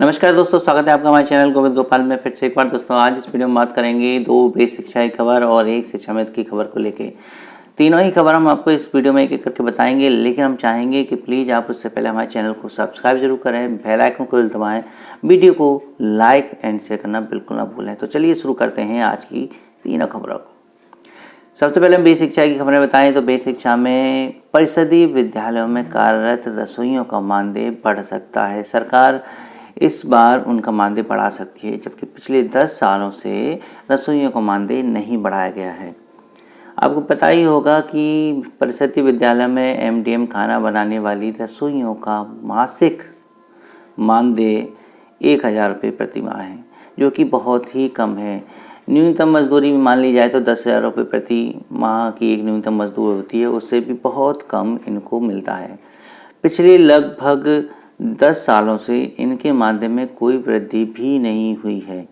नमस्कार दोस्तों, स्वागत है आपका हमारे चैनल गोविंद गोपाल में। फिर से एक बार दोस्तों आज इस वीडियो में बात करेंगे दो बेसिक शिक्षा की खबर और एक शिक्षा मित्र की खबर को लेके। तीनों ही खबर हम आपको इस वीडियो में एक एक करके बताएंगे, लेकिन हम चाहेंगे कि प्लीज़ आप उससे पहले हमारे चैनल को सब्सक्राइब जरूर करें, बेल आइकन को दबाएं, वीडियो को लाइक एंड शेयर करना बिल्कुल ना भूलें। तो चलिए शुरू करते हैं आज की तीनों खबरों को। सबसे पहले हम बेसिक शिक्षा की खबरें बताएं तो बेसिक शिक्षा में परिषदीय विद्यालयों में कार्यरत रसोइयों का मानदेय बढ़ सकता है। सरकार इस बार उनका मानदेय बढ़ा सकती है, जबकि पिछले 10 सालों से रसोइयों का मानदेय नहीं बढ़ाया गया है। आपको पता ही होगा कि परिषदीय विद्यालय में एमडीएम खाना बनाने वाली रसोइयों का मासिक मानदेय 1000 रुपये प्रति माह है, जो कि बहुत ही कम है। न्यूनतम मजदूरी भी मान ली जाए तो 10,000 रुपये प्रति माह की एक न्यूनतम मजदूरी होती है, उससे भी बहुत कम इनको मिलता है। पिछले लगभग 10 सालों से इनके मानदेय में कोई वृद्धि भी नहीं हुई है।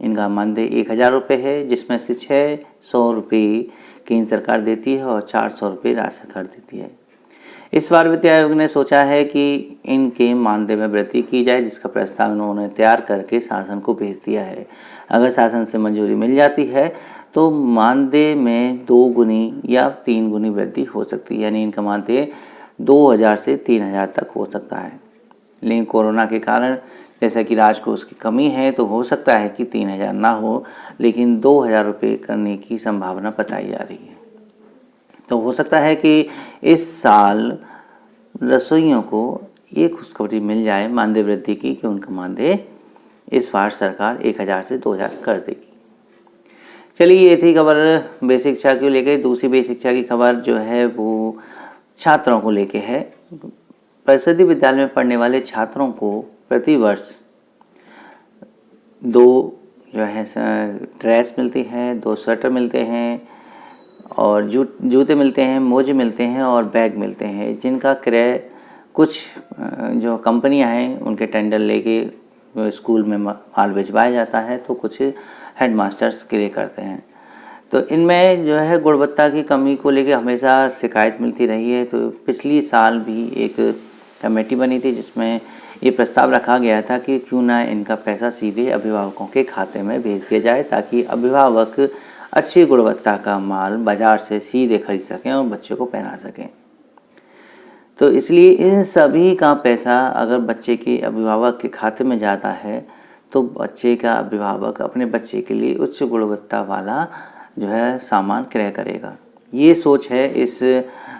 इनका मानदेय 1000 रुपये है, जिसमें से 600 रुपये केंद्र सरकार देती है और 400 रुपये राज्य सरकार देती है। इस बार वित्त आयोग ने सोचा है कि इनके मानदेय में वृद्धि की जाए, जिसका प्रस्ताव उन्होंने तैयार करके शासन को भेज दिया है। अगर शासन से मंजूरी मिल जाती है तो मानदेय में 2 गुनी या 3 गुनी वृद्धि हो सकती है, यानी इनका मानदेय 2000 से 3000 तक हो सकता है। लेकिन कोरोना के कारण जैसा कि राजकोष की कमी है तो हो सकता है कि 3000 ना हो, लेकिन 2000 रुपये करने की संभावना बताई जा रही है। तो हो सकता है कि इस साल रसोइयों को ये खुशखबरी मिल जाए मानदेय वृद्धि की कि उनका मानदेय इस बार सरकार 1000 से 2000 कर देगी। चलिए, ये थी खबर बेसिक शिक्षा को लेकर। दूसरी बेसिक शिक्षा की खबर जो है वो छात्रों को लेके है। परिषदीय विद्यालय में पढ़ने वाले छात्रों को प्रति वर्ष 2 जो है ड्रेस मिलती है, 2 स्वेटर मिलते हैं और जूते मिलते हैं, मोजे मिलते हैं और बैग मिलते हैं, जिनका क्रय कुछ जो कंपनियां हैं उनके टेंडर लेके स्कूल में माल भिजवाया जाता है, तो कुछ हेडमास्टर्स क्रय करते हैं। तो इनमें जो है गुणवत्ता की कमी को लेके हमेशा शिकायत मिलती रही है। तो पिछली साल भी एक कमेटी बनी थी जिसमें ये प्रस्ताव रखा गया था कि क्यों ना इनका पैसा सीधे अभिभावकों के खाते में भेज दिया जाए, ताकि अभिभावक अच्छी गुणवत्ता का माल बाज़ार से सीधे खरीद सकें और बच्चे को पहना सकें। तो इसलिए इन सभी का पैसा अगर बच्चे के अभिभावक के खाते में जाता है तो बच्चे का अभिभावक अपने बच्चे के लिए उच्च गुणवत्ता वाला जो है सामान क्रय करेगा। ये सोच है इस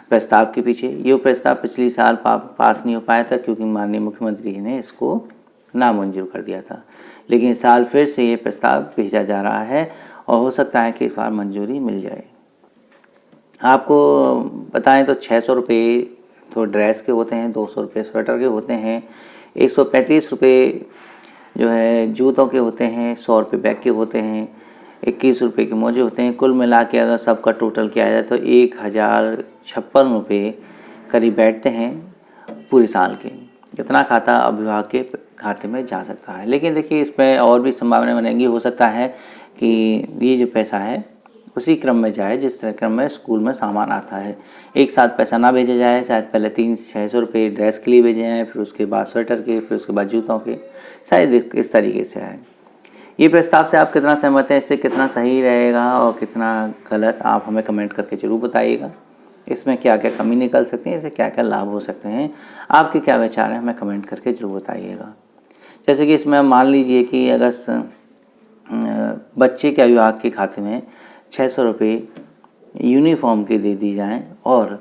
प्रस्ताव के पीछे। ये प्रस्ताव पिछली साल पास नहीं हो पाया था क्योंकि माननीय मुख्यमंत्री ने इसको नामंजूर कर दिया था, लेकिन इस साल फिर से ये प्रस्ताव भेजा जा रहा है और हो सकता है कि इस बार मंजूरी मिल जाए। आपको बताएं तो 600 रुपये तो ड्रेस के होते हैं, 200 रुपये स्वेटर के होते हैं, 135 रुपये जो है जूतों के होते हैं, 100 रुपये बैग के होते हैं, 21 रुपये के मोजे होते हैं। कुल मिला के अगर सबका टोटल किया जाए तो 1056 रुपये करीब बैठते हैं पूरे साल के। इतना खाता अभिभावक के खाते में जा सकता है। लेकिन देखिए, इसमें और भी संभावना बनेगी। हो सकता है कि ये जो पैसा है उसी क्रम में जाए जिस तरह क्रम में स्कूल में सामान आता है। एक साथ पैसा ना भेजा जाए, शायद पहले 600 रुपये ड्रेस के लिए भेजे जाएँ, फिर उसके बाद स्वेटर के, फिर उसके बाद जूतों के, शायद इस तरीके से आए। ये प्रस्ताव से आप कितना सहमत हैं, इससे कितना सही रहेगा और कितना गलत, आप हमें कमेंट करके ज़रूर बताइएगा। इसमें क्या क्या कमी निकल सकती है, इससे क्या क्या लाभ हो सकते हैं, आपके क्या विचार हैं, हमें कमेंट करके ज़रूर बताइएगा। जैसे कि इसमें मान लीजिए कि अगर बच्चे के अभिभावक के खाते में 600 रुपये यूनिफॉर्म के दे दी जाएँ और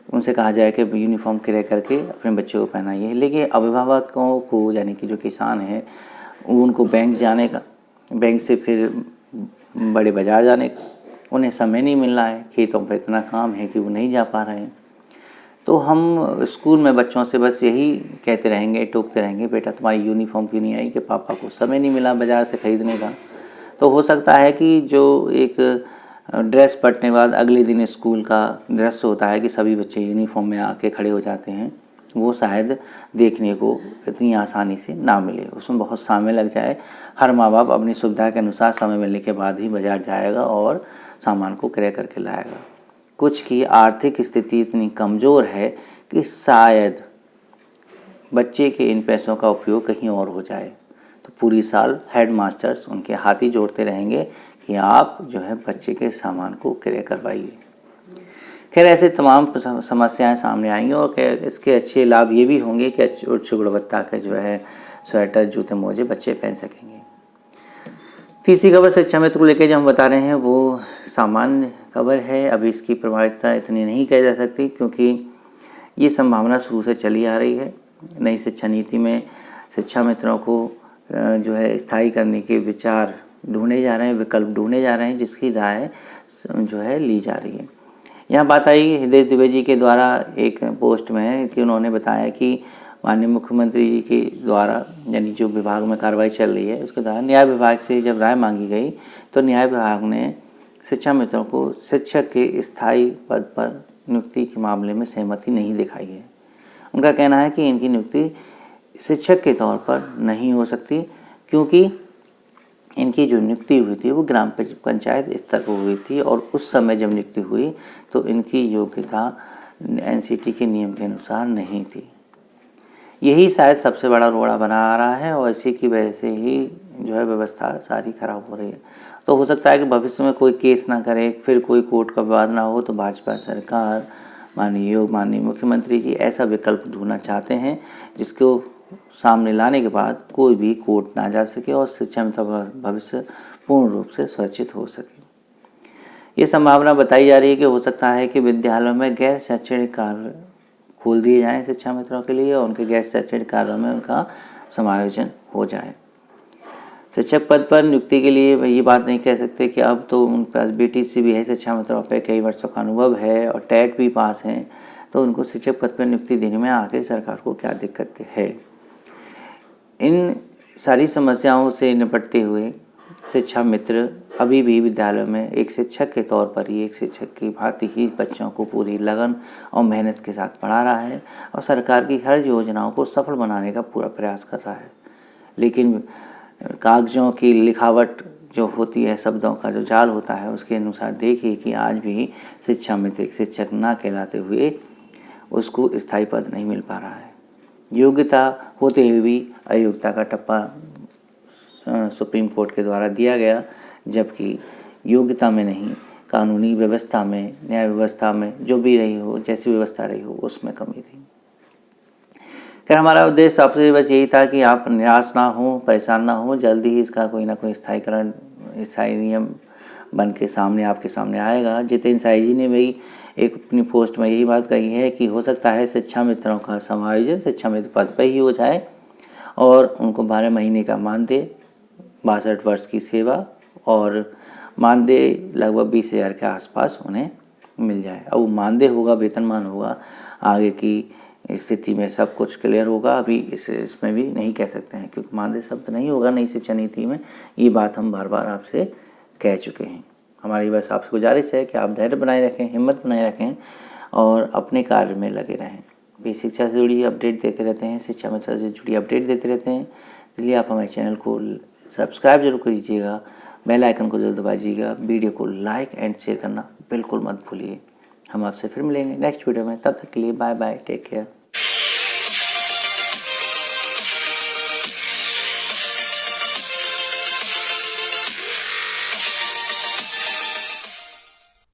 उनसे कहा जाए कि यूनिफॉर्म क्रय करके अपने बच्चे को पहनाइए, लेकिन अभिभावकों को यानी कि जो किसान हैं उनको बैंक से फिर बड़े बाज़ार जाने का उन्हें समय नहीं मिल रहा है, खेतों पर इतना काम है कि वो नहीं जा पा रहे हैं। तो हम स्कूल में बच्चों से बस यही कहते रहेंगे, टोकते रहेंगे, बेटा तुम्हारी यूनिफॉर्म क्यों नहीं आई, कि पापा को समय नहीं मिला बाज़ार से ख़रीदने का। तो हो सकता है कि जो एक ड्रेस पड़ने के बाद अगले दिन स्कूल का दृश्य होता है कि सभी बच्चे यूनिफॉर्म में आके खड़े हो जाते हैं, वो शायद देखने को इतनी आसानी से ना मिले, उसमें बहुत समय लग जाए। हर माँ बाप अपनी सुविधा के अनुसार समय मिलने के बाद ही बाज़ार जाएगा और सामान को क्रय करके लाएगा। कुछ की आर्थिक स्थिति इतनी कमज़ोर है कि शायद बच्चे के इन पैसों का उपयोग कहीं और हो जाए। तो पूरी साल हेड मास्टर्स उनके हाथ ही जोड़ते रहेंगे कि आप जो है बच्चे के सामान को क्रय करवाइए। खैर ऐसे तमाम समस्याएं सामने आएंगी और इसके अच्छे लाभ ये भी होंगे कि उच्च गुणवत्ता के जो है स्वेटर, जूते, मोजे बच्चे पहन सकेंगे। तीसरी खबर शिक्षा मित्र को लेकर जो हम बता रहे हैं वो सामान्य खबर है। अभी इसकी प्रभाविकता इतनी नहीं कही जा सकती क्योंकि ये संभावना शुरू से चली आ रही है। नई शिक्षा नीति में शिक्षा मित्रों को जो है स्थायी करने के विचार ढूंढे जा रहे हैं, विकल्प ढूंढे जा रहे हैं, जिसकी राय जो है ली जा रही है। यहाँ बात आई हृदय द्विवेदी जी के द्वारा एक पोस्ट में है कि उन्होंने बताया कि माननीय मुख्यमंत्री जी के द्वारा यानी जो विभाग में कार्रवाई चल रही है उसके द्वारा न्याय विभाग से जब राय मांगी गई तो न्याय विभाग ने शिक्षा मित्रों को शिक्षक के स्थायी पद पर नियुक्ति के मामले में सहमति नहीं दिखाई है। उनका कहना है कि इनकी नियुक्ति शिक्षक के तौर पर नहीं हो सकती क्योंकि इनकी जो नियुक्ति हुई थी वो ग्राम पंचायत स्तर पर हुई थी और उस समय जब नियुक्ति हुई तो इनकी योग्यता एनसीटी के नियम के अनुसार नहीं थी। यही शायद सबसे बड़ा रोड़ा बना आ रहा है और इसी की वजह से ही जो है व्यवस्था सारी खराब हो रही है। तो हो सकता है कि भविष्य में कोई केस ना करे, फिर कोई कोर्ट का विवाद ना हो, तो भाजपा सरकार माननीय मुख्यमंत्री जी ऐसा विकल्प ढूंढना चाहते हैं जिसको सामने लाने के बाद कोई भी कोर्ट ना जा सके और शिक्षा मित्रों का भविष्य पूर्ण रूप से सुरक्षित हो सके। ये संभावना बताई जा रही है कि हो सकता है कि विद्यालयों में गैर शैक्षणिक कार्य खोल दिए जाएं शिक्षा मित्रों के लिए और उनके गैर शैक्षणिक कार्यों में उनका समायोजन हो जाए। शिक्षक पद पर नियुक्ति के लिए ये बात नहीं कह सकते कि अब तो उनके पास BTC भी है, शिक्षा मित्रों पर कई वर्षों का अनुभव है और टेट भी पास हैं, तो उनको शिक्षक पद पर नियुक्ति देने में आगे सरकार को क्या दिक्कत है। इन सारी समस्याओं से निपटते हुए शिक्षा मित्र अभी भी विद्यालयों में एक शिक्षक के तौर पर ही, एक शिक्षक की भांति ही बच्चों को पूरी लगन और मेहनत के साथ पढ़ा रहा है और सरकार की हर योजनाओं को सफल बनाने का पूरा प्रयास कर रहा है। लेकिन कागजों की लिखावट जो होती है, शब्दों का जो जाल होता है, उसके अनुसार देखिए कि आज भी शिक्षा मित्र शिक्षक ना कहलाते हुए उसको स्थायी पद नहीं मिल पा रहा है। योग्यता होते हुए भी अयोग्यता का टप्पा सुप्रीम कोर्ट के द्वारा दिया गया, जबकि योग्यता में नहीं, कानूनी व्यवस्था में, न्याय व्यवस्था में जो भी रही हो, जैसी व्यवस्था रही हो, उसमें कमी थी। खैर हमारा उद्देश्य आपसे बस यही था कि आप निराश ना हो, परेशान ना हो, जल्दी ही इसका कोई ना कोई स्थायी नियम बन के आपके सामने आएगा। जितेंद्र साई जी ने भी एक अपनी पोस्ट में यही बात कही है कि हो सकता है शिक्षा मित्रों का समायोजन शिक्षा मित्र पद पर ही हो जाए और उनको 12 महीने का मानदेय, 62 वर्ष की सेवा और मानदेय लगभग 20,000 के आसपास उन्हें मिल जाए। अब वो मानदेय होगा, वेतनमान होगा, आगे की स्थिति में सब कुछ क्लियर होगा। अभी इसमें भी नहीं कह सकते हैं क्योंकि मानदेय शब्द नहीं होगा नई शिक्षा नीति में। ये बात हम बार बार आपसे कह चुके हैं। हमारी बस आपसे गुजारिश है कि आप धैर्य बनाए रखें, हिम्मत बनाए रखें और अपने कार्य में लगे रहें। भी शिक्षा से जुड़ी अपडेट देते रहते हैं, शिक्षा मित्र से जुड़ी अपडेट देते रहते हैं, इसलिए आप हमारे चैनल को सब्सक्राइब जरूर कीजिएगा, बेल आइकन को जरूर दबाइएगा, वीडियो को लाइक एंड शेयर करना बिल्कुल मत भूलिए। हम आपसे फिर मिलेंगे नेक्स्ट वीडियो में, तब तक के लिए बाय बाय, टेक केयर।